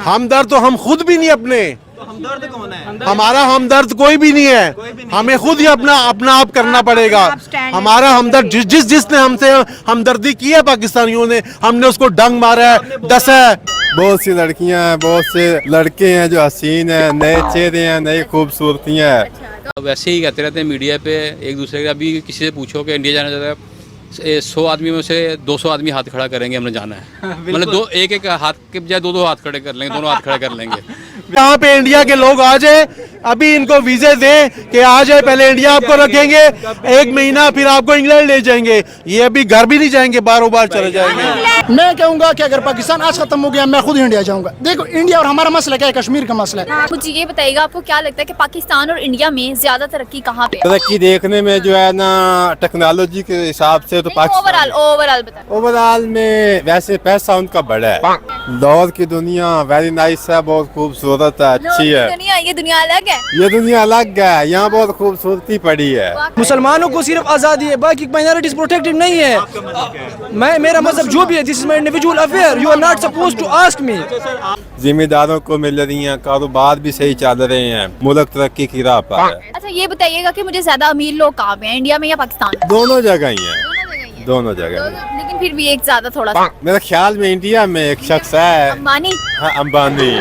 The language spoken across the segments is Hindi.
हमदर्द तो हम खुद भी नहीं अपने। तो हमदर्द कौन है? हमारा हमदर्द कोई भी नहीं है, हमें खुद ही अपना आप करना पड़ेगा। हमारा हमदर्द जिसने हमसे हमदर्दी की है पाकिस्तानियों ने, हमने उसको डंग मारा है, डसा है। बहुत सी लड़कियां हैं, बहुत से लड़के हैं जो हसीन हैं, नए चेहरे हैं, नई खूबसूरतियां हैं। वैसे ही कहते रहते हैं मीडिया पे एक दूसरे का। अभी किसी से पूछो कि इंडिया जाना चाहता है, 100 आदमी में से 200 आदमी हाथ खड़ा करेंगे हमने जाना है। मतलब एक हाथ के बजाय दो हाथ खड़े कर लेंगे, दोनों हाथ खड़े कर लेंगे। यहाँ पे इंडिया के लोग आ जाए, अभी इनको वीजे दें कि आ जाए, पहले इंडिया आपको रखेंगे 1 महीना, फिर आपको इंग्लैंड ले जाएंगे। ये अभी घर भी नहीं जाएंगे, बारों बार चले जाएंगे। मैं कहूँगा कि अगर पाकिस्तान आज खत्म हो गया, मैं खुद इंडिया जाऊँगा। देखो इंडिया और हमारा मसला क्या है, कश्मीर का मसला है। मुझे ये बताइएगा, आपको क्या लगता है कि पाकिस्तान और इंडिया में ज्यादा तरक्की कहाँ पे है? तरक्की देखने में जो है ना, टेक्नोलॉजी के हिसाब से तो पाकिस्तान ओवरऑल बता। ओवरऑल में वैसे पैसा उनका बड़ा है। लाहौर की दुनिया वेरी नाइस है, बहुत खूबसूरत है, अच्छी है। ये दुनिया अलग है। ये दुनिया अलग है, यहाँ बहुत खूबसूरती पड़ी है। मुसलमानों को सिर्फ आज़ादी है, बाकी माइनॉरिटीज प्रोटेक्टेड नहीं है। मेरा मजहब जो भी है, this is my individual affair, you are not supposed to ask me. जिम्मेदारों को मिल रही हैं, कारोबार भी सही चल रहे हैं, मुल्क तरक्की की राह पर है। अच्छा ये बताइएगा कि मुझे ज्यादा अमीर लोग कहाँ पे हैं, इंडिया में या पाकिस्तान? दोनों जगह ही हैं, दोनों जगह। लेकिन फिर भी एक ज्यादा थोड़ा सा। मेरे ख्याल में इंडिया में एक शख्स है, अंबानी। हाँ, अंबानी।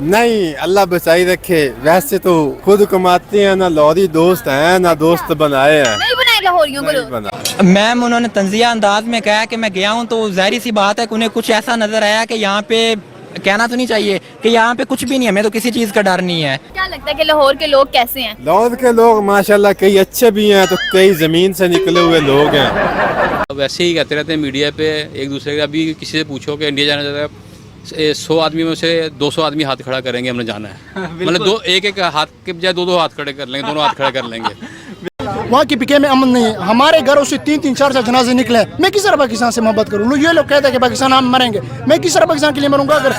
नहीं, अल्लाह बचाई रखे। वैसे तो खुद कमाते हैं, ना लाहौरी दोस्त हैं, ना दोस्त बनाए हैं। नहीं बनाए लाहौरियों को लोग। बना। मैम उन्होंने तंजिया अंदाज में कहा कि मैं गया हूँ, तो जाहिर सी बात है कि उन्हें कुछ ऐसा नजर आया कि यहाँ पे कहना तो नहीं चाहिए कि यहाँ पे कुछ भी नहीं है, हमें तो किसी चीज का डर नहीं है। क्या लगता है कि लाहौर के लोग कैसे हैं? लाहौर के लोग माशाल्लाह कई अच्छे भी हैं, तो कई जमीन से निकले हुए लोग हैं। वैसे ही कहते रहते हैं मीडिया पे एक दूसरे का। अभी किसी से पूछो कि इंडिया जाना चाहता है, 100 आदमी में से 200 आदमी हाथ खड़ा करेंगे हमने जाना है। मतलब एक हाथ के बजाय दो हाथ खड़े कर लेंगे, दोनों हाथ खड़े कर लेंगे। वहाँ की पीके में अमन नहीं है। हमारे घरों से 3-3, 4-4 जनाजे निकले। मैं किस तरह पाकिस्तान से मोहब्बत करूँ? ये लोग कहते हैं कि पाकिस्तान हम मरेंगे, मैं किस तरह पाकिस्तान के लिए मरूंगा? अगर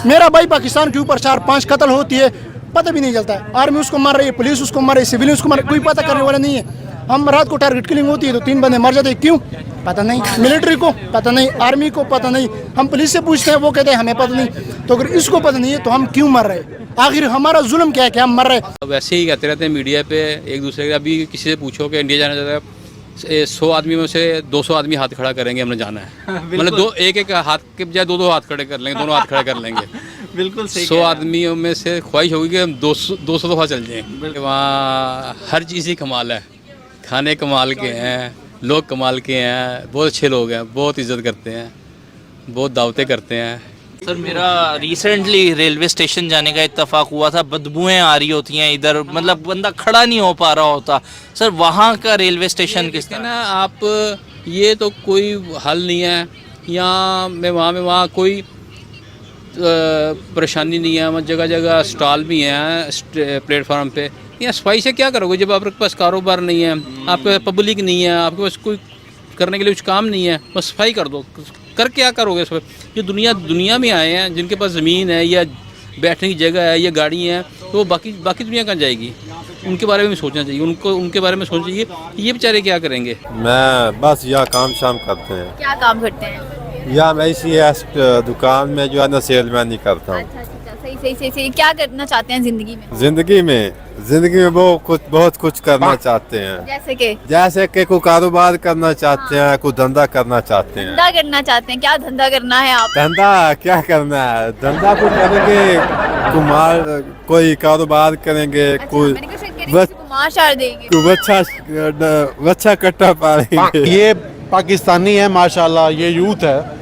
मेरा भाई पाकिस्तान के ऊपर 4-5 कत्ल होती है, पता भी नहीं चलता है। आर्मी उसको मार रही है, पुलिस उसको मार रही है, सिविलियन उसको मार रही है, कोई पता करने वाला नहीं है। हम रात को टारगेट किलिंग होती है तो 3 बंदे मर जाते हैं, क्यों पता नहीं। मिलिट्री को पता नहीं, आर्मी को पता नहीं, हम पुलिस से पूछते हैं, वो कहते हैं हमें पता नहीं। तो अगर इसको पता नहीं है तो हम क्यों मर रहे हैं? आखिर हमारा जुल्म क्या है कि हम मर रहे हैं? वैसे ही कहते रहते हैं मीडिया पे एक दूसरे का। अभी किसी से पूछो कि इंडिया जाना चाहता है, 100 आदमी में से 200 आदमी हाथ खड़ा करेंगे हमने जाना है। मतलब एक हाथ के बजाय दो हाथ खड़े कर लेंगे, दोनों हाथ खड़े कर लेंगे। बिल्कुल सही। 100 आदमियों में से ख्वाहिश होगी कि हम 200 दफ़ा चल जाएँ। वहाँ हर चीज़ ही कमाल है, खाने कमाल के हैं, लोग कमाल के हैं, बहुत अच्छे लोग हैं, बहुत इज़्ज़त करते हैं, बहुत दावतें करते हैं। सर मेरा रिसेंटली रेलवे स्टेशन जाने का इत्तेफाक हुआ था। बदबूएं आ रही होती हैं इधर, मतलब बंदा खड़ा नहीं हो पा रहा होता। सर वहाँ का रेलवे स्टेशन किस तरह? ना आप ये तो कोई हल नहीं है। यहाँ में वहाँ कोई परेशानी नहीं है। जगह जगह स्टॉल भी हैं प्लेटफार्म पे। यहाँ सफाई से क्या करोगे जब आपके पास कारोबार नहीं है, आपके पास पब्लिक नहीं है, आपके पास कोई करने के लिए कुछ काम नहीं है, बस सफाई कर दो। कर क्या करोगे? सब ये दुनिया में आए हैं, जिनके पास ज़मीन है या बैठने की जगह है या गाड़ी है, तो बाकी दुनिया कहाँ जाएगी? उनके बारे में भी सोचना चाहिए, उनके बारे में सोचना चाहिए, ये बेचारे क्या करेंगे? मैं बस यहाँ काम शाम करते हैं। क्या काम करते हैं? या मैं इसी दुकान में जो है ना सेलमैनी करता हूँ। अच्छा सही। क्या करना चाहते हैं जिंदगी में? जिंदगी में बहुत कुछ करना चाहते हैं। जैसे कि कोई कारोबार करना चाहते हैं, कोई धंधा करना चाहते हैं। धंधा करना चाहते हैं? क्या धंधा करना है आप? धंधा क्या करना है? धंधा को करेंगे, कोई कारोबार करेंगे, कोई बच्चा कट्टा पालेंगे। ये पाकिस्तानी है माशाल्लाह, ये यूथ है।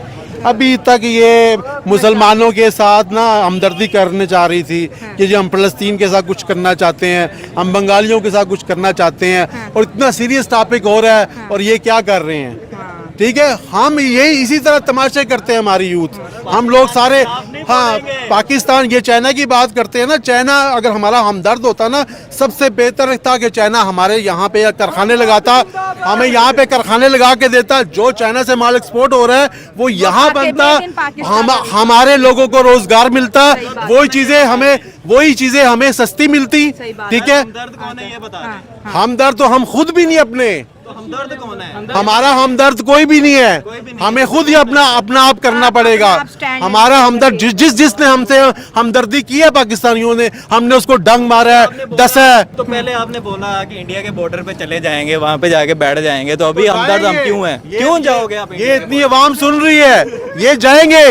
अभी तक ये मुसलमानों के साथ ना हमदर्दी करने चाह रही थी कि जो हम फ़लस्तीन के साथ कुछ करना चाहते हैं, हम बंगालियों के साथ कुछ करना चाहते हैं, और इतना सीरियस टॉपिक हो रहा है और ये क्या कर रहे हैं? ठीक है, हम यही इसी तरह तमाशे करते हैं हमारी यूथ, हम लोग सारे। हाँ, पाकिस्तान, ये चाइना की बात करते हैं ना, चाइना अगर हमारा हमदर्द होता ना, सबसे बेहतर था कि चाइना हमारे यहाँ पे कारखाने लगाता, हमें यहाँ पे कारखाने लगा के देता। जो चाइना से माल एक्सपोर्ट हो रहा है वो यहाँ बनता, हमारे लोगों को रोजगार मिलता, वही चीजें हमें सस्ती मिलती। ठीक है, हमदर्द तो हम खुद भी नहीं अपने। हमदर्द कौन है? हमारा हमदर्द कोई भी नहीं है, हमें खुद ही अपना अपना आप करना पड़ेगा। हमारा हमदर्द जिसने हमसे हमदर्दी की है पाकिस्तानियों ने, हमने उसको डंग मारा है, डसा है। तो पहले आपने बोला कि इंडिया के बॉर्डर पे चले जाएंगे, वहाँ पे जाके बैठ जाएंगे, तो अभी हमदर्द हम क्यों हैं? क्यों जाओगे आप? ये इतनी आवाम सुन रही है, ये जाएंगे,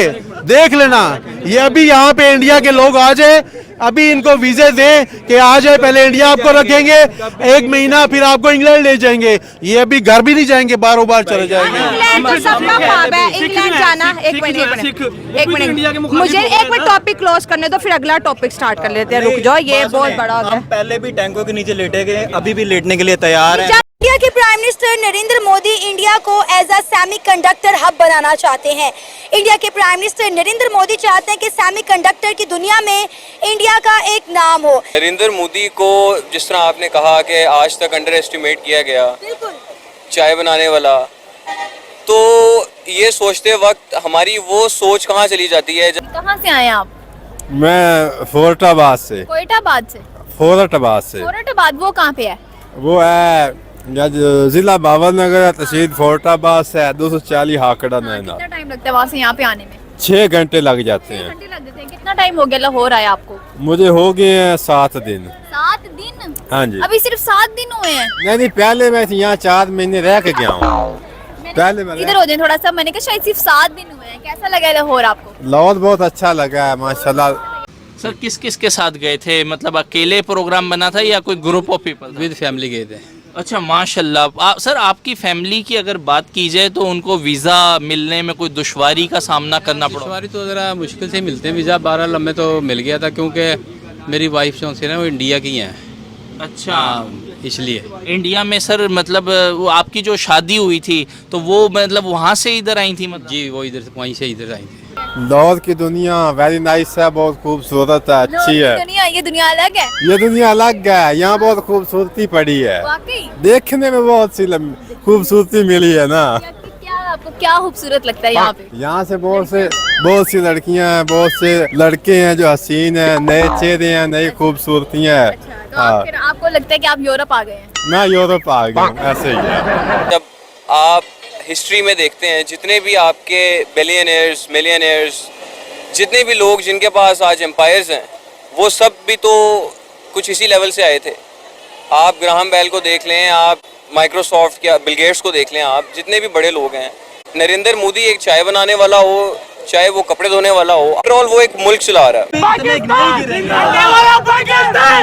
देख लेना। ये अभी यहाँ पे इंडिया के लोग आ जाए, अभी इनको वीजे दें कि आ जाए, पहले इंडिया आपको रखेंगे 1 महीना, फिर आपको इंग्लैंड ले जाएंगे। ये अभी घर भी नहीं जाएंगे, बारों बार चले जाएंगे। इंग्लैंड तो सबका ख्वाब है, इंग्लैंड जाना। एक मिनट मुझे एक मिनट टॉपिक क्लोज करने दो, फिर अगला टॉपिक स्टार्ट कर लेते हैं। रुक जाओ, ये बहुत बड़ा हो गया। हम पहले भी टैंकों के नीचे लेटे गए, अभी भी लेटने के लिए तैयार है। इंडिया के prime minister Narendra Modi India को एज अ सेमीकंडक्टर हब बनाना चाहते हैं। इंडिया के प्राइम मिनिस्टर नरेंद्र मोदी चाहते हैं कि सेमीकंडक्टर की दुनिया में इंडिया का एक नाम हो। नरेंद्र मोदी को जिस तरह आपने कहा कि आज तक अंडर एस्टिमेट किया गया, चाय बनाने वाला, तो ये सोचते वक्त हमारी वो सोच कहाँ चली जाती है। कहाँ से आए आप? मैं फोर्टाबाद से। कोयटाबाद से? फोर्टाबाद से। कोयटाबाद वो कहाँ पे है? वो है जिला बाबर नगर, तहसील फोर्टाबाद से 240 हाकड़ा नैना। कितना टाइम लगता है वहाँ से यहाँ पे आने में? 6 घंटे लग जाते हैं। 6 घंटे लग जाते हैं। कितना टाइम हो गया लाहौर आया आपको? मुझे हो गए हैं 7 दिन। 7 दिन? हाँ जी। अभी सिर्फ 7 दिन हुए हैं? नहीं, पहले मैं यहाँ 4 महीने रह के गया हूँ। पहले मैं इधर हो जाए थोड़ा सा, मैंने कहा शायद सिर्फ 7 दिन हुए हैं। कैसा लगा लाहौर आपको? लाहौर बहुत अच्छा लगा है माशाल्लाह। सर किस किस के साथ गए थे, मतलब अकेले प्रोग्राम बना था या कोई group of people? With family गए थे। अच्छा माशाल्लाह। सर आपकी फैमिली की अगर बात की जाए तो उनको वीज़ा मिलने में कोई दुश्वारी का सामना करना पड़ा? दुश्वारी तो ज़रा मुश्किल से मिलते हैं वीज़ा। 12 लम्बे तो मिल गया था, क्योंकि मेरी वाइफ जो है ना वो इंडिया की हैं। अच्छा, इसलिए इंडिया में सर मतलब वो आपकी जो शादी हुई थी तो वो मतलब वहाँ से इधर आई थी? मतलब जी, वो इधर से वहीं से इधर आई थी। लाहौर की दुनिया वेरी नाइस है, बहुत खूबसूरत है, अच्छी है। ये दुनिया अलग है। ये दुनिया अलग है, यहाँ बहुत खूबसूरती पड़ी है। वाकई देखने में बहुत सी खूबसूरती मिली है ना। आपको क्या खूबसूरत लगता है यहाँ पे? यहाँ से बहुत सी लड़कियाँ हैं, बहुत से लड़के हैं जो हसीन हैं, नए चेहरे हैं, नई खूबसूरतियाँ हैं। तो फिर आपको लगता है कि आप यूरोप आ गए हैं? मैं यूरोप आ गया हूँ, ऐसे ही है। जब आप हिस्ट्री में देखते हैं, जितने भी आपके बिलियनियर्स, मिलियनियर्स, जितने भी लोग जिनके पास आज एम्पायर्स हैं, वो सब भी तो कुछ इसी लेवल से आए थे। आप ग्राहम बेल को देख लें, आप माइक्रोसॉफ्ट या बिल गेट्स को देख लें, आप जितने भी बड़े लोग हैं। नरेंद्र मोदी एक चाय बनाने वाला हो, चाहे वो कपड़े धोने वाला हो, आफ्टरऑल वो एक मुल्क चला रहा है।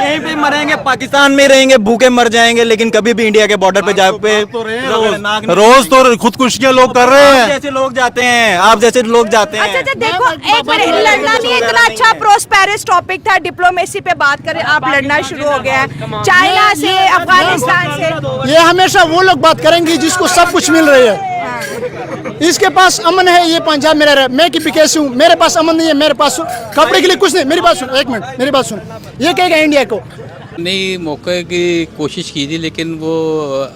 यहीं पे मरेंगे, पाकिस्तान में रहेंगे, भूखे मर जाएंगे, लेकिन कभी भी इंडिया के बॉर्डर पे जाके रोज तो खुदकुशियां लोग कर रहे हैं। जैसे लोग जाते हैं, आप जैसे लोग जाते हैं। अच्छा देखो, एक मिनट, लड़ना नहीं इतना अच्छा प्रोस्पेरस टॉपिक था, डिप्लोमेसी पे बात करें, आप लड़ना शुरू हो गया है चाइना से, अफगानिस्तान से। ये हमेशा वो लोग बात करेंगे जिसको सब कुछ मिल रही है। इसके पास अमन है, ये पंजाब में रह रहा है, मैं की कैसे हूँ, मेरे पास अमन नहीं है, मेरे पास कपड़े के लिए कुछ नहीं। मेरी बात सुन, एक मिनट मेरी बात सुन। ये कहेगा इंडिया को नहीं, मौके की कोशिश की थी, लेकिन वो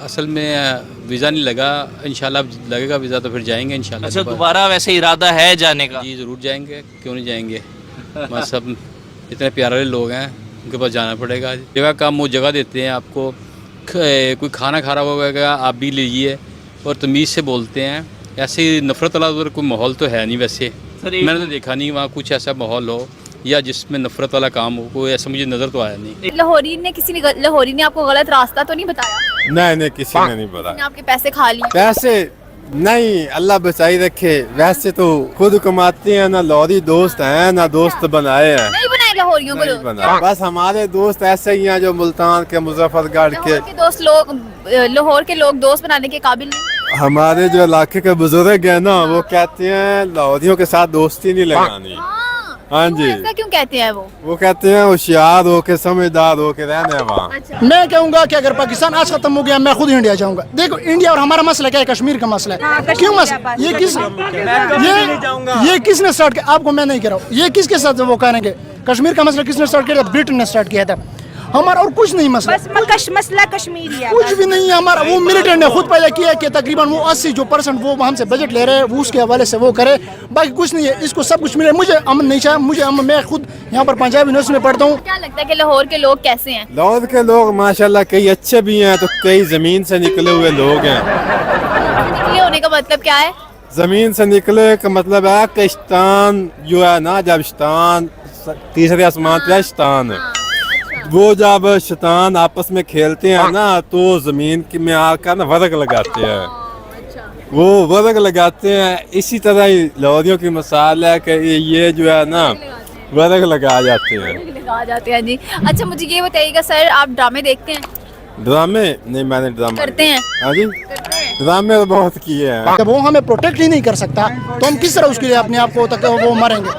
असल में वीज़ा नहीं लगा। इंशाल्लाह लगेगा वीज़ा तो फिर जाएंगे इंशाल्लाह। अच्छा, दोबारा वैसे इरादा है जाने का? जी ज़रूर जाएंगे, क्यों नहीं जाएंगे। बस सब इतने प्यारे लोग हैं, उनके पास जाना पड़ेगा। जगह काम वो जगह देते हैं आपको। कोई खाना खा रहा होगा आप भी लीजिए, और तमीज़ से बोलते हैं। ऐसे नफ़रत वाला उधर कोई माहौल तो है नहीं वैसे। मैंने तो देखा नहीं वहाँ कुछ ऐसा माहौल हो या जिसमें नफरत वाला काम हो, कोई ऐसा मुझे नज़र तो आया नहीं। लाहौरी ने आपको गलत रास्ता तो नहीं बताया? नहीं, किसी ने नहीं बताया। आपके पैसे खा लिए? पैसे नहीं, अल्लाह बचाई रखे। वैसे तो खुद कमाते हैं ना, लाहौरी दोस्त हैं ना, दोस्त बनाए हैं। नहीं बनाए लाहौरियों को? बना, बस हमारे दोस्त ऐसे ही हैं जो मुल्तान के, मुजफ्फरगढ़ के दोस्त लोग, लाहौर के लोग दोस्त बनाने के काबिल नहीं। हमारे जो इलाके के बुजुर्ग हैं ना, वो कहते हैं लाहौरियों के साथ दोस्ती नहीं लगानी। हाँ जी। ऐसा क्यों कहते हैं वो कहते हैं होशियार हो के, समझदार हो के रहने वहाँ। अच्छा। मैं कहूँगा कि अगर पाकिस्तान आज खत्म हो गया, मैं खुद इंडिया जाऊँगा। देखो, इंडिया और हमारा मसला क्या है? कश्मीर का मसला है। क्यों मसला? ये किसने स्टार्ट किया? आपको मैं नहीं कह रहा हूँ, ये किसके साथ वो करेंगे? कश्मीर का मसला किसने स्टार्ट किया? ब्रिटेन ने स्टार्ट किया था। हमारा और कुछ नहीं मसला, बस मसला कश्मीरी है। कुछ भी नहीं है हमारा। वो मिलिटेंट ने खुद पैदा किया कि तकरीबन वो 80% वो हमसे बजट ले रहे हैं, वो उसके हवाले से वो करे, बाकी कुछ नहीं है। इसको सब कुछ मिले, मुझे अमन नहीं चाहिए, मुझे अमन। मैं खुद यहाँ पर पंजाब यूनिवर्सिटी में पढ़ता हूँ। क्या लगता है कि लाहौर के लोग कैसे हैं? लाहौर के लोग माशाल्लाह कई अच्छे भी हैं तो कई जमीन से निकले हुए लोग हैं। निकले होने का मतलब क्या है? जमीन से निकले का मतलब है कि शैतान जो है ना, जब शैतान तीसरे आसमान पे शैतान है, वो जब शैतान आपस में खेलते हैं ना तो जमीन की में आकर ना वर्ग लगाते हैं। वो वर्ग लगाते हैं। इसी तरह ही लाहौरियों की मिसाल है कि ये जो है ना वर्ग लगा जाते हैं। लगा जाते हैं जी। अच्छा मुझे ये बताइएगा सर, आप ड्रामे देखते हैं? ड्रामे नहीं, मैंने ड्रामा करते हैं? हाँ जी, ड्रामे तो बहुत किए हैं। जब वो हमें प्रोटेक्ट ही नहीं कर सकता तो हम किस तरह उसके लिए अपने आप को तक वो मरेंगे।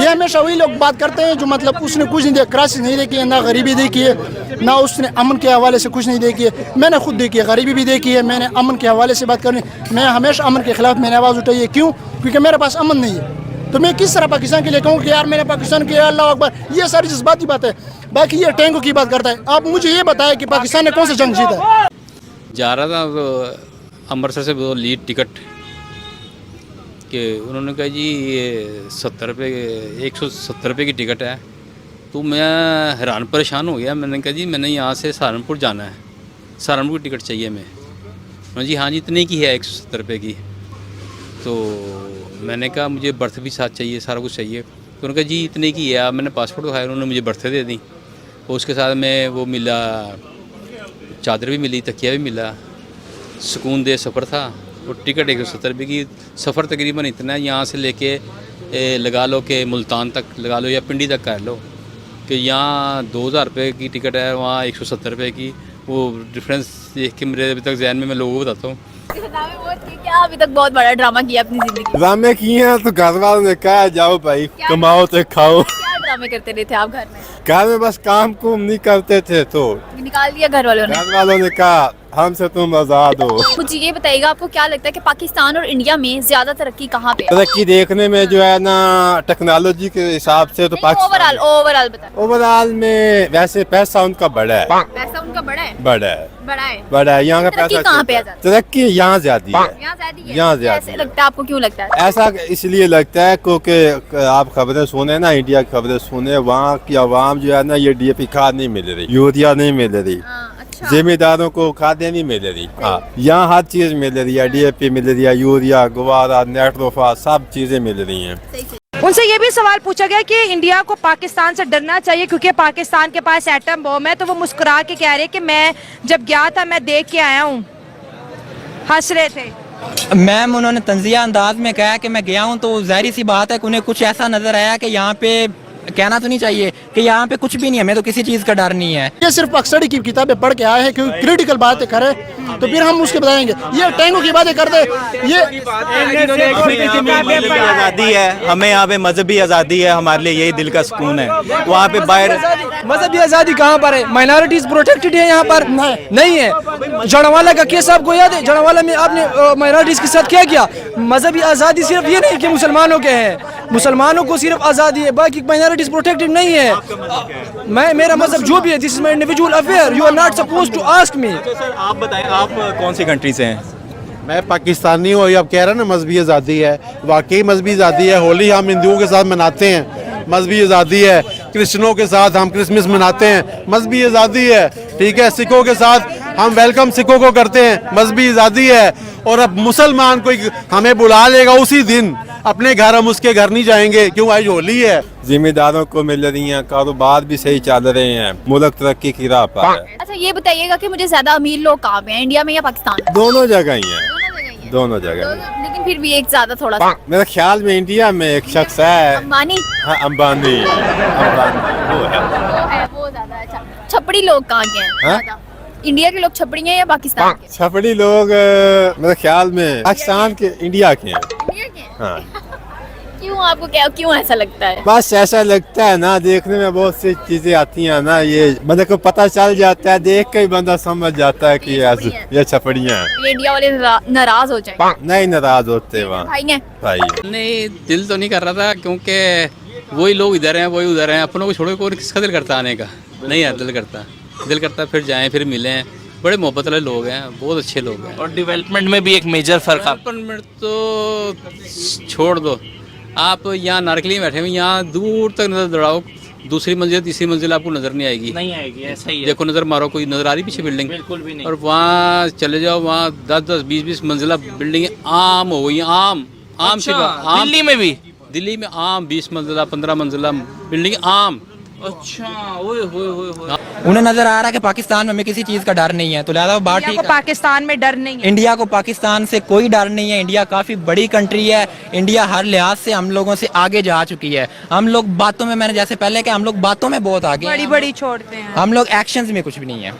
ये हमेशा वही लोग बात करते हैं जो मतलब उसने कुछ नहीं दिया, क्राइसिस नहीं देखी है, ना गरीबी देखी है, ना उसने अमन के हवाले से कुछ नहीं देखी है। मैंने खुद देखी है, गरीबी भी देखी है, मैंने अमन के हवाले से बात करनी। मैं हमेशा अमन के खिलाफ मैंने आवाज़ उठाई है। क्यों? क्योंकि मेरे पास अमन नहीं है। तो मैं किस तरह पाकिस्तान के लिए कहूँ कि यार मैंने पाकिस्तान के, अल्लाह अकबर, ये सारी जज्बाती बात है। बाकी ये टैंकों की बात करता है। आप मुझे ये बताएं कि पाकिस्तान ने कौन सा जंग जीता है? जा रहा था वो अमृतसर से वो लीड टिकट कि उन्होंने कहा जी ये 70 रुपये 170 रुपये की टिकट है। तो मैं हैरान परेशान हो गया। मैंने कहा जी मैंने यहाँ से सहारनपुर जाना है, सहारनपुर की टिकट चाहिए मैं जी हाँ जी इतने की है 170 रुपये की। तो मैंने कहा मुझे बर्थ भी साथ चाहिए, सारा कुछ चाहिए। तो उन्होंने कहा जी इतने की है। आप मैंने पासपोर्ट दिखाया, उन्होंने मुझे बर्थ दे दी और उसके साथ में वो मिला, चादर भी मिली, तकिया भी मिला। सुकून दे सफ़र था। और टिकट 170 रुपये की। सफ़र तकरीबन इतना है, यहाँ से लेके लगा लो कि मुल्तान तक लगा लो या पिंडी तक कर लो कि यहाँ 2000 रुपये की टिकट है, वहाँ 170 रुपये की। वो डिफरेंस देख के मेरे अभी तक जहन में मैं लोगों को बताता हूँ। क्या अभी तक बहुत बड़ा ड्रामा किया अपनी जिंदगी? ड्रामे किए हैं तो घर वालों ने कहा जाओ भाई कमाओ तो खाओ। क्या ड्रामे करते रहे थे आप घर में? घर में बस काम कुम नहीं करते थे तो निकाल दिया घर वालों ने? घर वालों ने कहा हमसे तुम आजाद हो। मुझे ये बताइएगा, आपको क्या लगता है कि पाकिस्तान और इंडिया में ज्यादा तरक्की कहाँ पे है? तरक्की देखने में जो है ना टेक्नोलॉजी के हिसाब से तो पाकिस्तान ओवरऑल बताएं। ओवरऑल में वैसे पैसा उनका बड़ा है। पैसा उनका बड़ा है? बड़ा है, बड़ा है, बड़ा है। यहाँ का तरक्की पैसा कहाँ पे है? तरक्की यहाँ ज्यादा है, यहाँ ज्यादा ऐसे लगता है आपको? क्यों लगता है ऐसा? इसलिए लगता है क्योंकि आप खबरें सुने ना, इंडिया की खबरें सुने, वहाँ की आवाम जो है ना ये DAP खाद नहीं मिल रही, यूरिया नहीं मिल रही, जिम्मेदारों को खादें नहीं मिल रही। हाँ, यहाँ हर चीज मिल रही है, DAP मिल रही है, यूरिया, गुवारा, नाइट्रोफा, सब चीजें मिल रही हैं। उनसे ये भी सवाल पूछा गया कि इंडिया को पाकिस्तान से डरना चाहिए क्योंकि पाकिस्तान के पास एटम बम है। तो वो मुस्कुरा के कह रहे कि मैं जब गया था मैं देख के आया हूँ, हंस रहे थे। मैम उन्होंने तंजिया अंदाज में कहा कि मैं गया हूँ, तो जाहिर सी बात है कि उन्हें कुछ ऐसा नजर आया कि यहाँ पे कहना तो नहीं चाहिए कि यहाँ पे कुछ भी नहीं है, हमें तो किसी चीज़ का डर नहीं है। ये सिर्फ अक्सर की किताबें पढ़ के आए हैं, क्योंकि क्रिटिकल बातें करे तो फिर हम उसके बताएंगे। ये टैंकों की बातें करते, ये आज़ादी है, हमें यहाँ पे मजहबी आज़ादी है, हमारे लिए यही दिल का सुकून है। वहाँ पे बाहर मजहबी आज़ादी कहाँ पर है? माइनॉरिटीज प्रोटेक्टेड है यहाँ पर? नहीं है। जड़वाला का केस आपको याद है? जड़वाला में आपने माइनॉरिटीज के साथ क्या किया? मजहबी आज़ादी सिर्फ ये नहीं कि मुसलमानों के हैं, मुसलमानों को सिर्फ आज़ादी है, बाकी माइनॉरिटीज प्रोटेक्टेड नहीं है। मैं, मेरा मजहब जो भी है, this is my individual affair, you are not supposed to ask me. Sir आप बताएं, आप कौन सी कंट्री से हैं? मैं पाकिस्तानी हूँ। अब कह रहा ना मजहबी आज़ादी है, वाकई मजहबी आज़ादी है। होली हम हिंदुओं के साथ मनाते हैं, मजहबी आज़ादी है। क्रिश्चियनों के साथ हम क्रिसमस मनाते हैं, मजहबी आज़ादी है। ठीक है, सिखों के साथ हम वेलकम सिखों को करते हैं, मजहबी आज़ादी है। और अब मुसलमान कोई हमें बुला लेगा उसी दिन अपने घर, हम उसके घर नहीं जाएंगे, क्यों? आज होली है। जिम्मेदारों को मिल रही हैं, कारोबार भी सही चल रहे हैं, मुल्क तरक्की की राह पर है। अच्छा ये बताइएगा कि मुझे ज्यादा अमीर लोग कहाँ पे हैं, इंडिया में या पाकिस्तान में? दोनों जगह ही हैं, दोनों जगह। लेकिन फिर भी एक ज्यादा थोड़ा सा मेरे ख्याल में इंडिया में एक शख्स है, अंबानी। हाँ, अंबानी वो है। वो ज्यादा अच्छा। छपड़ी लोग कहाँ के हैं ज्यादा? इंडिया के लोग छपड़ी हैं या पाकिस्तान के? छपड़ी लोग मेरे ख्याल में पाकिस्तान के, इंडिया के हैं। इंडिया के? हाँ। क्यों आपको क्या, क्यों ऐसा लगता है? बस ऐसा लगता है ना, देखने में बहुत सी चीजें आती हैं ना, ये बंदे को पता चल जाता है, देख के ही बंदा समझ जाता है कि ये छपड़ियाँ हैं। ये इंडिया वाले नाराज हो जाएंगे? नहीं नाराज होते वहाँ, भाई हैं? भाई। नहीं, दिल तो नहीं कर रहा था क्योंकि वही लोग इधर हैं वही उधर हैं, अपनों को छोड़ो कोई किसका दिल करता आने का, नहीं यार दिल करता फिर जाएं फिर मिलें, बड़े मोहब्बत वाले लोग हैं, बहुत अच्छे लोग हैं। और डेवलपमेंट में भी एक मेजर फर्क आप डेवलपमेंट तो छोड़ दो, आप यहाँ नारकली में बैठे हुए, यहाँ दूर तक नजर दौड़ाओ, दूसरी मंजिल तीसरी मंजिल आपको नजर नहीं आएगी, नहीं आएगी, ऐसा ही है। देखो नजर मारो, कोई नजर आ रही पीछे बिल्डिंग? बिल्कुल भी नहीं। और वहाँ चले जाओ, वहाँ 10-10 20-20 मंजिला बिल्डिंग आम हो गई, आम अच्छा, आम दिल्ली में भी? दिल्ली में आम 20 मंजिला 15 मंजिला बिल्डिंग आम। अच्छा, ओए होए होए होए। उन्हें नजर आ रहा है कि पाकिस्तान में हमें किसी चीज का डर नहीं है, तो लिहाजा वो बात ठीक है। पाकिस्तान में डर नहीं है, इंडिया को पाकिस्तान से कोई डर नहीं है। इंडिया काफी बड़ी कंट्री है, इंडिया हर लिहाज से हम लोगों से आगे जा चुकी है। हम लोग बातों में, मैंने जैसे पहले कहा, हम लोग बातों में बहुत आगे हैं, बड़ी बड़ी छोड़ते हैं। हम लोग एक्शंस में कुछ भी नहीं है।